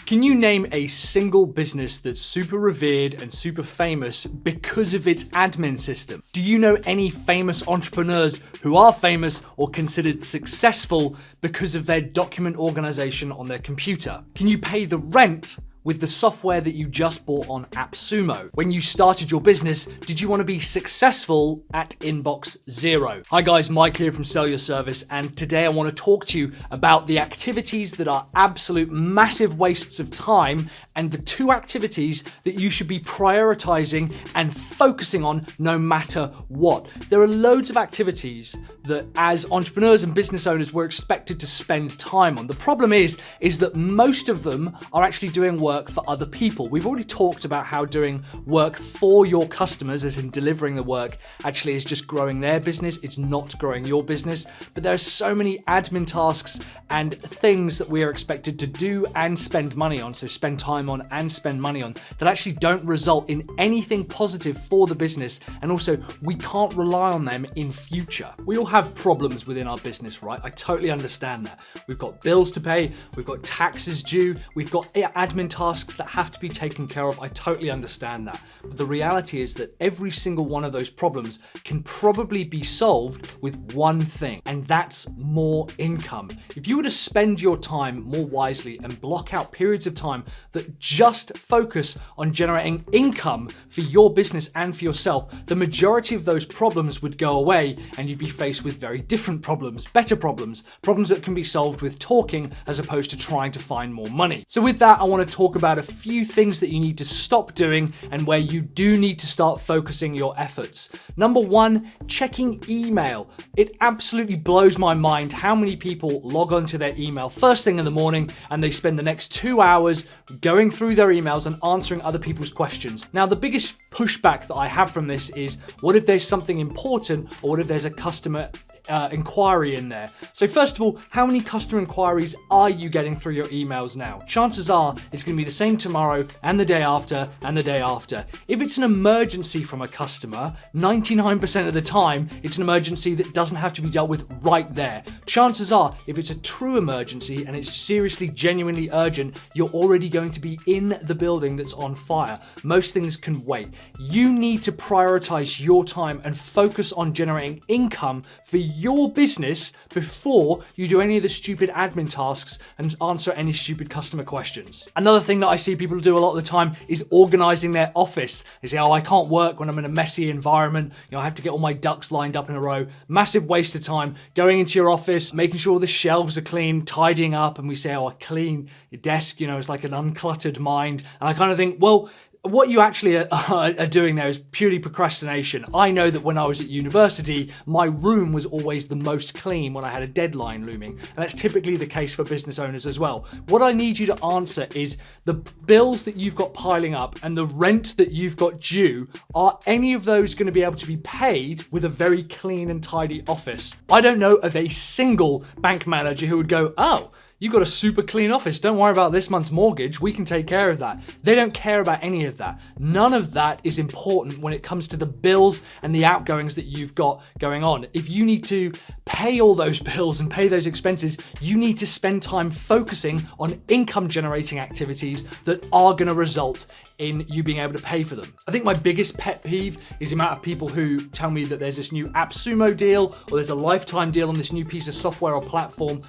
Can you name a single business that's super revered and super famous because of its admin system? Do you know any famous entrepreneurs who are famous or considered successful because of their document organization on their computer? Can you pay the rent with the software that you just bought on AppSumo? When you started your business, did you want to be successful at inbox zero? Hi guys, Mike here from Sell Your Service, and today I want to talk to you about the activities that are absolute massive wastes of time and the 2 activities that you should be prioritizing and focusing on no matter what. There are loads of activities that as entrepreneurs and business owners we're expected to spend time on. The problem is that most of them are actually doing work for other people. We've already talked about how doing work for your customers, as in delivering the work, actually is just growing their business. It's not growing your business. But there are so many admin tasks and things that we are expected to do and spend money on, so spend time on and spend money on, that actually don't result in anything positive for the business. And also, we can't rely on them in future. We all have problems within our business, right? I totally understand that. We've got bills to pay, we've got taxes due, we've got admin tasks that have to be taken care of. I totally understand that. But the reality is that every single one of those problems can probably be solved with one thing, and that's more income. If you were to spend your time more wisely and block out periods of time that just focus on generating income for your business and for yourself, the majority of those problems would go away and you'd be faced with very different problems, better problems that can be solved with talking as opposed to trying to find more money. So with that, I want to talk about a few things that you need to stop doing and where you do need to start focusing your efforts. Number 1, checking email. It absolutely blows my mind how many people log onto their email first thing in the morning and they spend the next 2 hours going through their emails and answering other people's questions. Now, the biggest pushback that I have from this is, what if there's something important, or what if there's a customer inquiry in there? So first of all, how many customer inquiries are you getting through your emails now? Chances are it's going to be the same tomorrow and the day after and the day after. If it's an emergency from a customer, 99% of the time it's an emergency that doesn't have to be dealt with right there. Chances are, if it's a true emergency and it's seriously, genuinely urgent, you're already going to be in the building that's on fire. Most things can wait. You need to prioritize your time and focus on generating income for your business before you do any of the stupid admin tasks and answer any stupid customer questions. Another thing that I see people do a lot of the time is organizing their office. They say, oh, I can't work when I'm in a messy environment. I have to get all my ducks lined up in a row. Massive waste of time going into your office, making sure the shelves are clean, tidying up, and we say, oh, clean your desk, it's like an uncluttered mind. And I kind of think, well, what you actually are doing there is purely procrastination. I know that when I was at university, my room was always the most clean when I had a deadline looming. And that's typically the case for business owners as well. What I need you to answer is the bills that you've got piling up and the rent that you've got due, are any of those going to be able to be paid with a very clean and tidy office? I don't know of a single bank manager who would go, oh, you've got a super clean office. Don't worry about this month's mortgage. We can take care of that. They don't care about any of that. None of that is important when it comes to the bills and the outgoings that you've got going on. If you need to pay all those bills and pay those expenses, you need to spend time focusing on income generating activities that are going to result in you being able to pay for them. I think my biggest pet peeve is the amount of people who tell me that there's this new AppSumo deal or there's a lifetime deal on this new piece of software or platform.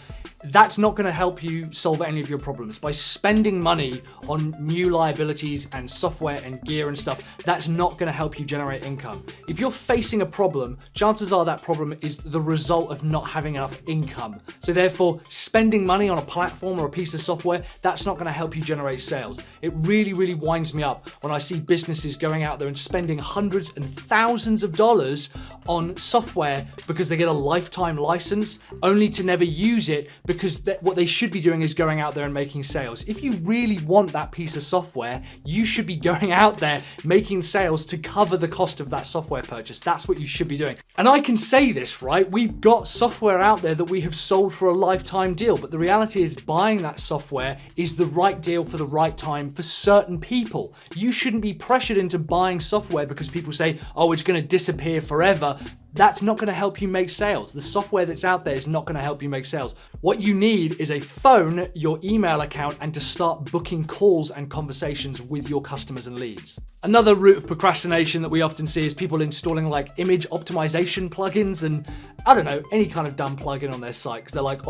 That's not going to help you solve any of your problems. By spending money on new liabilities and software and gear and stuff, that's not going to help you generate income. If you're facing a problem, chances are that problem is the result of not having enough income. So therefore, spending money on a platform or a piece of software, that's not going to help you generate sales. It really, really winds me up when I see businesses going out there and spending hundreds and thousands of dollars on software because they get a lifetime license only to never use it, because what they should be doing is going out there and making sales. If you really want that piece of software, you should be going out there making sales to cover the cost of that software purchase. That's what you should be doing. And I can say this, right? We've got software out there that we have sold for a lifetime deal, but the reality is buying that software is the right deal for the right time for certain people. You shouldn't be pressured into buying software because people say, oh, it's going to disappear forever. That's not going to help you make sales. The software that's out there is not going to help you make sales. What you need is a phone, your email account, and to start booking calls and conversations with your customers and leads. Another route of procrastination that we often see is people installing like image optimization plugins and I don't know, any kind of dumb plugin on their site because they're like,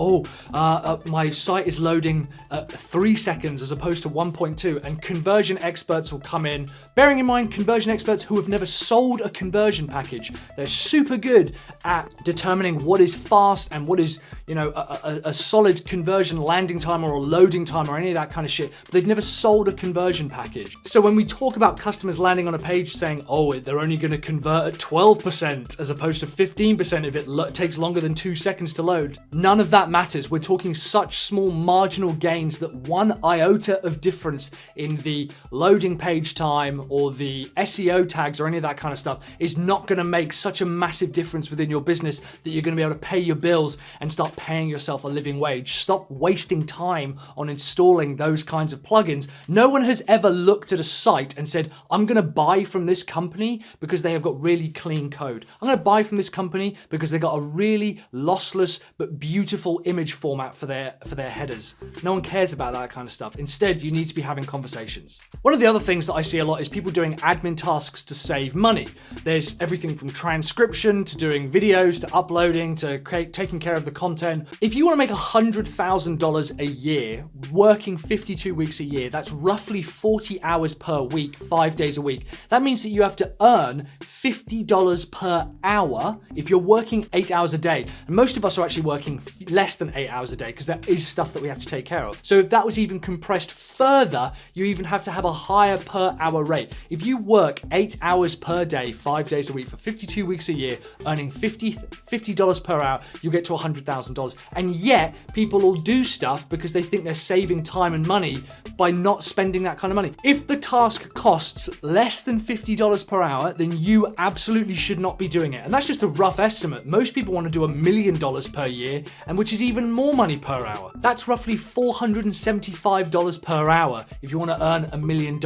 my site is loading 3 seconds as opposed to 1.2, and conversion experts will come in. Bearing in mind, conversion experts who have never sold a conversion package, they're super good at determining what is fast and what is, a solid conversion landing time or a loading time or any of that kind of shit, but they've never sold a conversion package. So when we talk about customers landing on a page saying, they're only going to convert at 12% as opposed to 15% if it takes longer than 2 seconds to load, none of that matters. We're talking such small marginal gains that 1 iota of difference in the loading page time or the SEO tags or any of that kind of stuff is not going to make such a massive difference within your business that you're going to be able to pay your bills and start paying yourself a living wage. Stop wasting time on installing those kinds of plugins. No one has ever looked at a site and said, I'm going to buy from this company because they have got really clean code. I'm going to buy from this company because they got a really lossless but beautiful image format for their headers. No one cares about that kind of stuff. Instead, you need to be having conversations. One of the other things that I see a lot is people doing admin tasks to save money. There's everything from transcription to doing videos to uploading to taking care of the content. If you want to make $100,000 a year, working 52 weeks a year, that's roughly 40 hours per week, 5 days a week. That means that you have to earn $50 per hour if you're working 8 hours a day. And most of us are actually working less than 8 hours a day because there is stuff that we have to take care of. So if that was even compressed further, you even have to have a higher per hour rate. If you work 8 hours per day, 5 days a week for 52 weeks a year, earning $50 per hour, you'll get to $100,000. And yet people will do stuff because they think they're saving time and money by not spending that kind of money. If the task costs less than $50 per hour, then you absolutely should not be doing it. And that's just a rough estimate. Most people want to do $1 million per year, and which is even more money per hour. That's roughly $475 per hour if you want to earn $1 million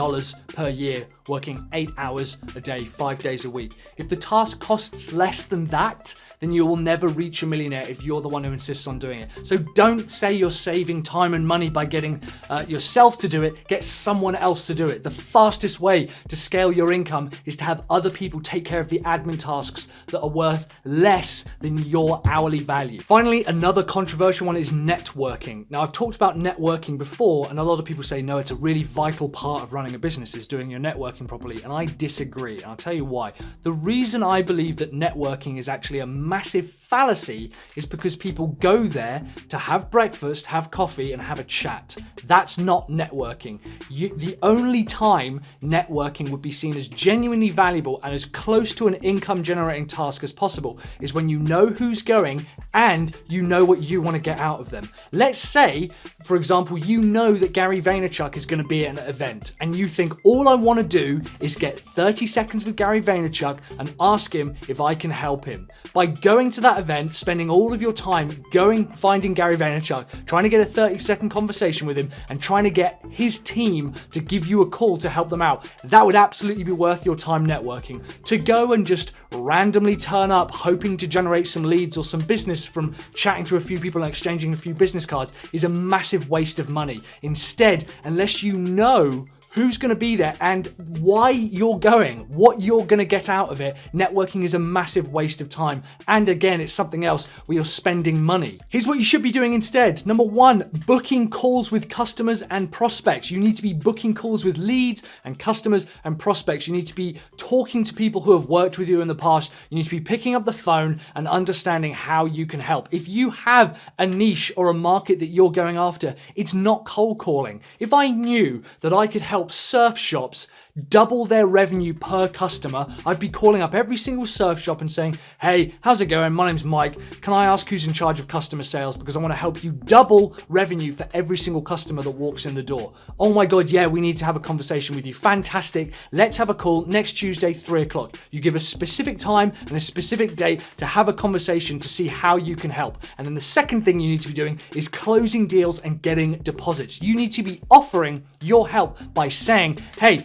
per year working 8 hours a day, 5 days a week. If the task costs less than that, then you will never reach a millionaire if you're the one who insists on doing it. So don't say you're saving time and money by getting yourself to do it. Get someone else to do it. The fastest way to scale your income is to have other people take care of the admin tasks that are worth less than your hourly value. Finally, another controversial one is networking. Now, I've talked about networking before, and a lot of people say, no, it's a really vital part of running a business is doing your networking properly, and I disagree, and I'll tell you why. The reason I believe that networking is actually a massive fallacy is because people go there to have breakfast, have coffee, and have a chat. That's not networking. The only time networking would be seen as genuinely valuable and as close to an income generating task as possible is when you know who's going and you know what you want to get out of them. Let's say, for example, you know that Gary Vaynerchuk is going to be at an event and you think all I want to do is get 30 seconds with Gary Vaynerchuk and ask him if I can help him. By going to that event, spending all of your time finding Gary Vaynerchuk, trying to get a 30-second conversation with him and trying to get his team to give you a call to help them out, that would absolutely be worth your time networking. To go and just randomly turn up hoping to generate some leads or some business from chatting to a few people and exchanging a few business cards is a massive waste of money. Instead, unless you know who's going to be there and why you're going, what you're going to get out of it, networking is a massive waste of time. And again, it's something else where you're spending money. Here's what you should be doing instead. Number one, booking calls with customers and prospects. You need to be booking calls with leads and customers and prospects. You need to be talking to people who have worked with you in the past. You need to be picking up the phone and understanding how you can help. If you have a niche or a market that you're going after, it's not cold calling. If I knew that I could help surf shops double their revenue per customer, I'd be calling up every single surf shop and saying, hey, how's it going? My name's Mike. Can I ask who's in charge of customer sales? Because I want to help you double revenue for every single customer that walks in the door. Oh my God, yeah, we need to have a conversation with you. Fantastic. Let's have a call next Tuesday, 3 o'clock. You give a specific time and a specific date to have a conversation to see how you can help. And then the second thing you need to be doing is closing deals and getting deposits. You need to be offering your help by saying, hey,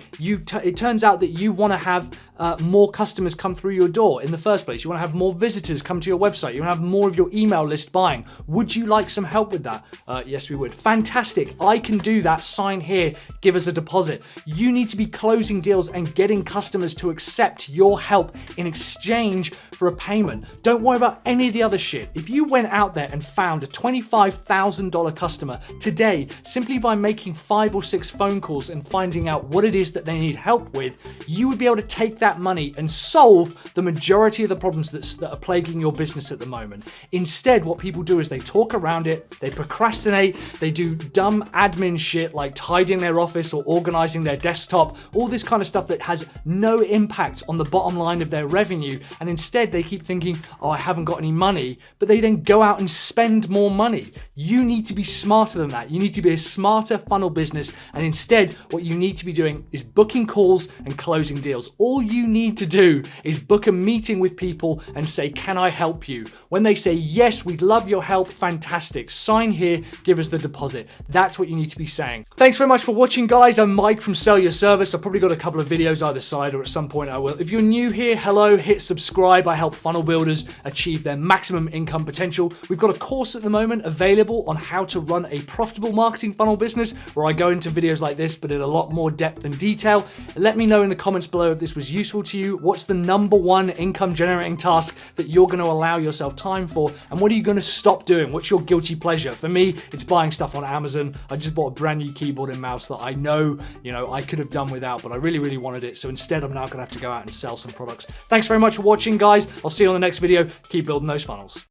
it turns out that you want to have more customers come through your door in the first place. You want to have more visitors come to your website. You want to have more of your email list buying. Would you like some help with that? Yes, we would. Fantastic. I can do that. Sign here. Give us a deposit. You need to be closing deals and getting customers to accept your help in exchange for a payment. Don't worry about any of the other shit. If you went out there and found a $25,000 customer today simply by making 5 or 6 phone calls and finding out what it is that they need help with, you would be able to take that money and solve the majority of the problems that are plaguing your business at the moment. Instead, what people do is they talk around it, they procrastinate, they do dumb admin shit like tidying their office or organizing their desktop, all this kind of stuff that has no impact on the bottom line of their revenue. And instead, they keep thinking, oh, I haven't got any money, but they then go out and spend more money. You need to be smarter than that. You need to be a smarter funnel business. And instead, what you need to be doing is booking calls and closing deals. All you need to do is book a meeting with people and say, can I help you? When they say, yes, we'd love your help, fantastic. Sign here, give us the deposit. That's what you need to be saying. Thanks very much for watching, guys. I'm Mike from Sell Your Service. I've probably got a couple of videos either side, or at some point I will. If you're new here, hello, hit subscribe. I help funnel builders achieve their maximum income potential. We've got a course at the moment available on how to run a profitable marketing funnel business, where I go into videos like this, but in a lot more depth and detail. Let me know in the comments below if this was useful to you. What's the #1 income generating task that you're going to allow yourself time for? And what are you going to stop doing? What's your guilty pleasure? For me, it's buying stuff on Amazon. I just bought a brand new keyboard and mouse that I know, I could have done without, but I really, really wanted it. So instead, I'm now going to have to go out and sell some products. Thanks very much for watching, guys. I'll see you on the next video. Keep building those funnels.